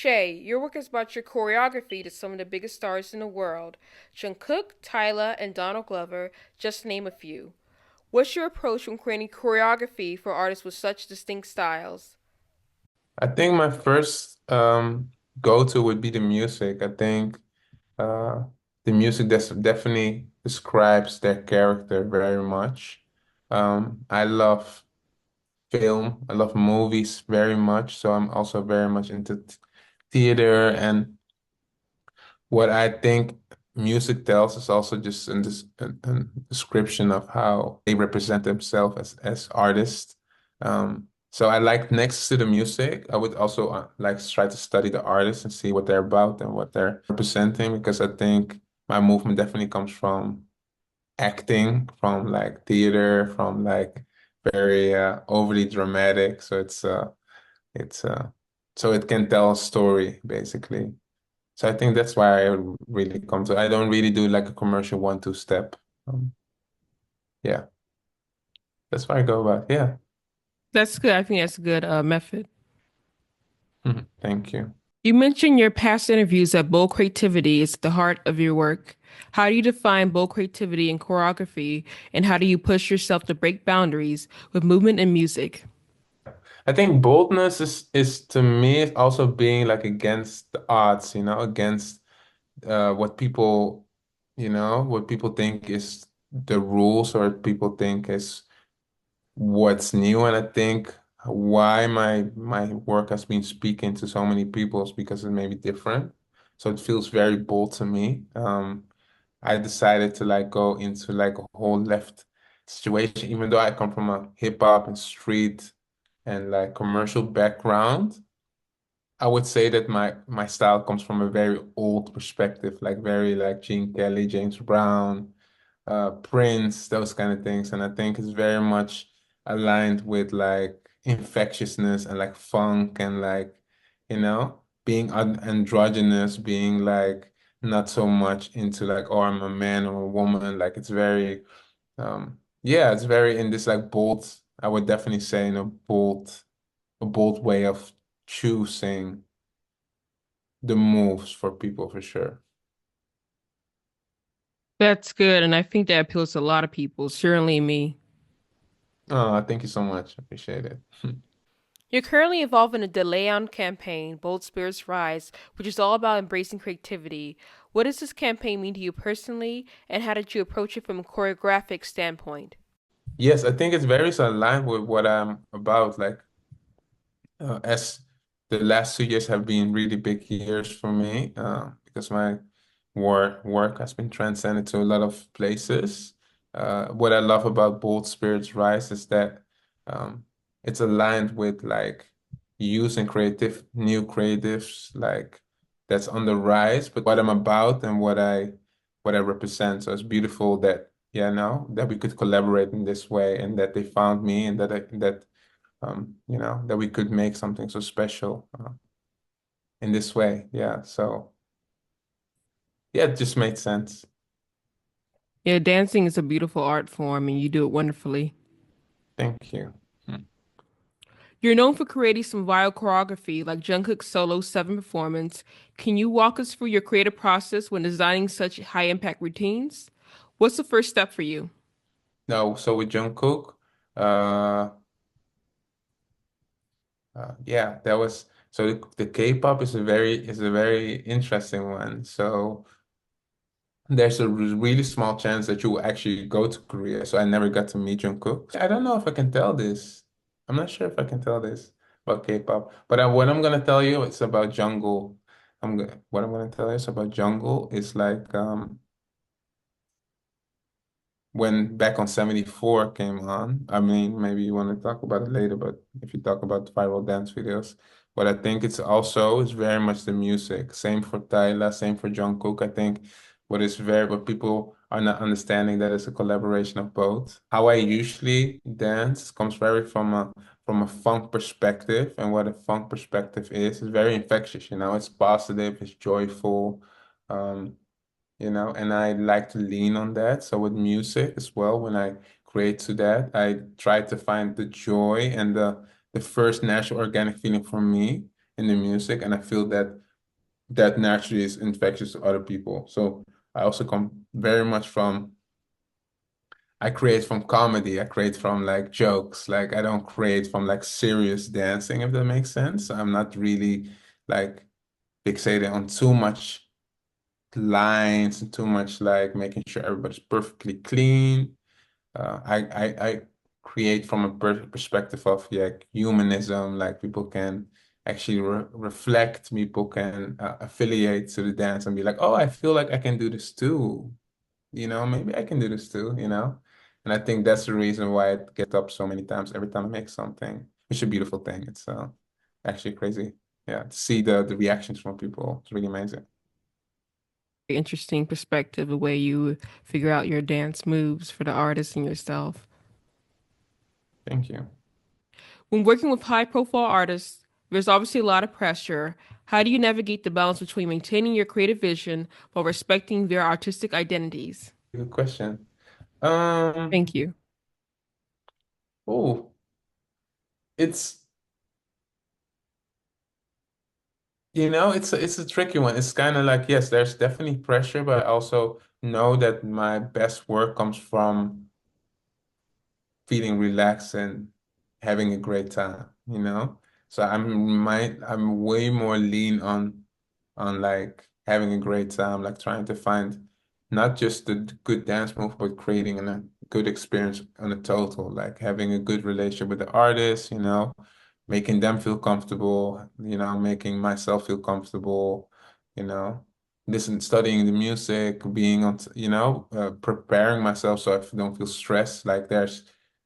Shay, your work has brought your choreography to some of the biggest stars in the world. Jungkook, Tyla, and Donald Glover, just to name a few. What's your approach when creating choreography for artists with such distinct styles? I think my first go-to would be the music. I think uh, the music definitely describes their character very much. I love film, I love movies very much, so I'm also very much into theater. And what I think music tells is also just in this a description of how they represent themselves as artists. So I like next to the music, I would also like to try to study the artists and see what they're about and what they're representing because I think my movement definitely comes from acting, from like theater, from like very overly dramatic. It's so it can tell a story basically. So I think that's why I really come to. I don't really do like a commercial 1, 2 step. Um, yeah, that's why I go about. Yeah. That's good. I think that's a good method. Thank you. You mentioned your past interviews that bold creativity is at the heart of your work. How do you define bold creativity in choreography, and how do you push yourself to break boundaries with movement and music? I think boldness is to me also being like against the odds, against what people, what people think is the rules or people think is what's new. And I think why my work has been speaking to so many people is because it may be different. So it feels very bold to me. I decided to like go into like a whole left situation, even though I come from a hip hop and street and like commercial background. I would say that my style comes from a very old perspective, like very like Gene Kelly, James Brown, Prince, those kind of things. And I think it's very much aligned with like infectiousness and like funk and like, being androgynous, being like not so much into like, oh, I'm a man or a woman. Like it's very, yeah, it's very in this like bold, I would definitely say in a bold way of choosing the moves for people for sure. That's good, and I think that appeals to a lot of people, certainly me. Oh, thank you so much. Appreciate it. You're currently involved in a DELEÓN campaign, Bold Spirits Rise, which is all about embracing creativity. What does this campaign mean to you personally, and how did you approach it from a choreographic standpoint? Yes, I think it's very so aligned with what I'm about. Like, as the last 2 years have been really big years for me, because my work has been transcended to a lot of places. What I love about Bold Spirits Rise is that um, it's aligned with like using new creatives, like that's on the rise, but what I'm about and what I represent. So it's beautiful that, that we could collaborate in this way and that they found me and that we could make something so special in this way. Yeah. So yeah, it just made sense. Yeah, dancing is a beautiful art form, and you do it wonderfully. Thank you. You're known for creating some viral choreography, like Jungkook's solo 7 performance. Can you walk us through your creative process when designing such high impact routines? What's the first step for you? No, so with Jungkook, uh, yeah, that was so the K-pop is a very interesting one. So there's a really small chance that you will actually go to Korea. So I never got to meet Jungkook. I don't know if I can tell this. I'm not sure if I can tell this about K-pop. But what I'm gonna tell you is about Jungle. What I'm gonna tell you is about Jungle is like when back on 74 came on. I mean, maybe you want to talk about it later, but if you talk about viral dance videos, but I think it's very much the music. Same for Tyla, same for Jungkook. I think what people are not understanding that it's a collaboration of both. How I usually dance comes very from a funk perspective, and what a funk perspective is very infectious, it's positive, it's joyful. Um, and I like to lean on that. So with music as well, when I create to that, I try to find the joy and the first natural organic feeling for me in the music, and I feel that that naturally is infectious to other people. So I also come very much from I create from comedy. I create from like jokes. Like I don't create from like serious dancing, if that makes sense. I'm not really like fixated on too much lines and too much like making sure everybody's perfectly clean. I create from a perspective of yeah, humanism, like people can actually reflect, people can affiliate to the dance and be like, oh, I feel like I can do this too. Maybe I can do this too. And I think that's the reason why it gets up so many times every time I make something. It's a beautiful thing. It's actually crazy. Yeah, to see the reactions from people. It's really amazing. Interesting perspective, the way you figure out your dance moves for the artist and yourself. Thank you. When working with high profile artists, there's obviously a lot of pressure. How do you navigate the balance between maintaining your creative vision while respecting their artistic identities? Good question. Thank you. Oh, it's it's a tricky one. It's kind of like, yes, there's definitely pressure, but I also know that my best work comes from feeling relaxed and having a great time. So I'm way more lean on like having a great time, like trying to find not just the good dance move, but creating a good experience on a total, like having a good relationship with the artist, making them feel comfortable, making myself feel comfortable, listen, studying the music, being preparing myself so I don't feel stressed. Like there's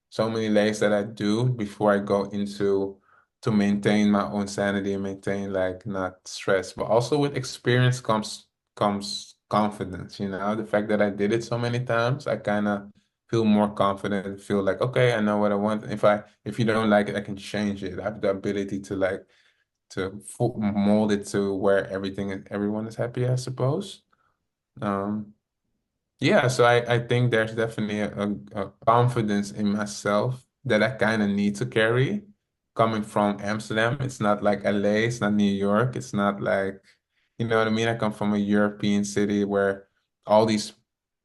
so many layers that I do before I go into to maintain my own sanity and maintain like not stress. But also with experience comes confidence. The fact that I did it so many times, I kind of feel more confident, feel like, okay, I know what I want. If you don't like it, I can change it. I have the ability to like to mold it to where everyone is happy, I suppose. Um, yeah, so I think there's definitely a confidence in myself that I kind of need to carry coming from Amsterdam. It's not like LA, it's not New York, it's not like, you know what I mean? I come from a European city where all these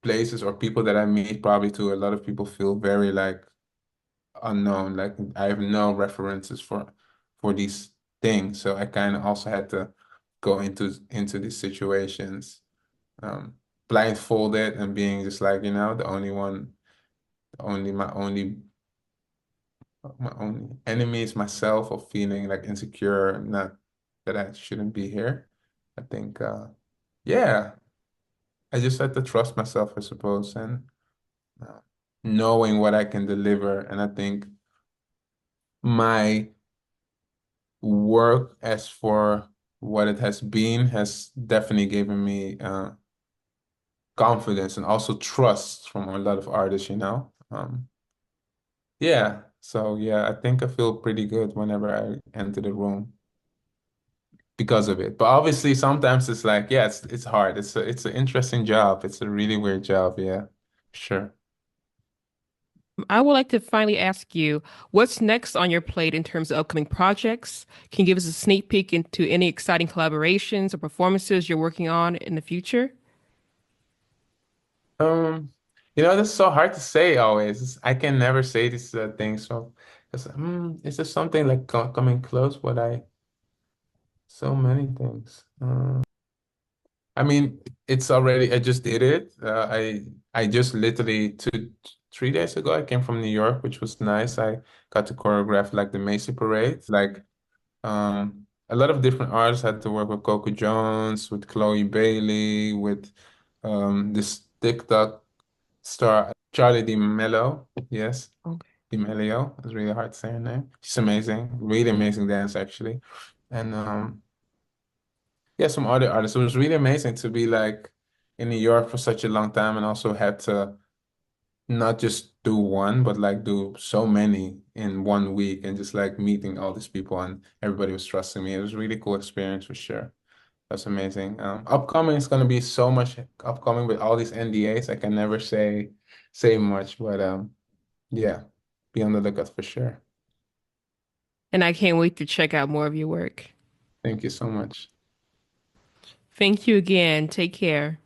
places or people that I meet, probably to a lot of people feel very like unknown. Like I have no references for these things. So I kind of also had to go into these situations um, blindfolded and being just like, the only one, only my only enemy is myself, or feeling like insecure, not that I shouldn't be here. I think, yeah, I just had to trust myself, I suppose, and uh, knowing what I can deliver. And I think my work, as for what it has been, has definitely given me confidence and also trust from a lot of artists. Yeah. So yeah, I think I feel pretty good whenever I enter the room because of it. But obviously sometimes it's like, yeah, it's hard. It's an interesting job. It's a really weird job, yeah. Sure. I would like to finally ask you, what's next on your plate in terms of upcoming projects? Can you give us a sneak peek into any exciting collaborations or performances you're working on in the future? Um, that's so hard to say always. I can never say these things, so because it's just something like coming close, but so many things. I mean, it's already, I just did it. I just literally 3 days ago, I came from New York, which was nice. I got to choreograph like the Macy Parade. Like a lot of different artists. Had to work with Coco Jones, with Chloe Bailey, with this TikTok star Charlie D'Amelio. Yes, Okay. D'Amelio. It's really hard to say her name. She's amazing, really amazing dance actually. And yeah, some other artists. It was really amazing to be like in New York for such a long time, and also had to not just do one, but like do so many in one week, and just like meeting all these people, and everybody was trusting me. It was a really cool experience for sure. That's amazing. Upcoming is gonna be so much upcoming with all these NDAs. I can never say much, but yeah, be on the lookout for sure. And I can't wait to check out more of your work. Thank you so much. Thank you again. Take care.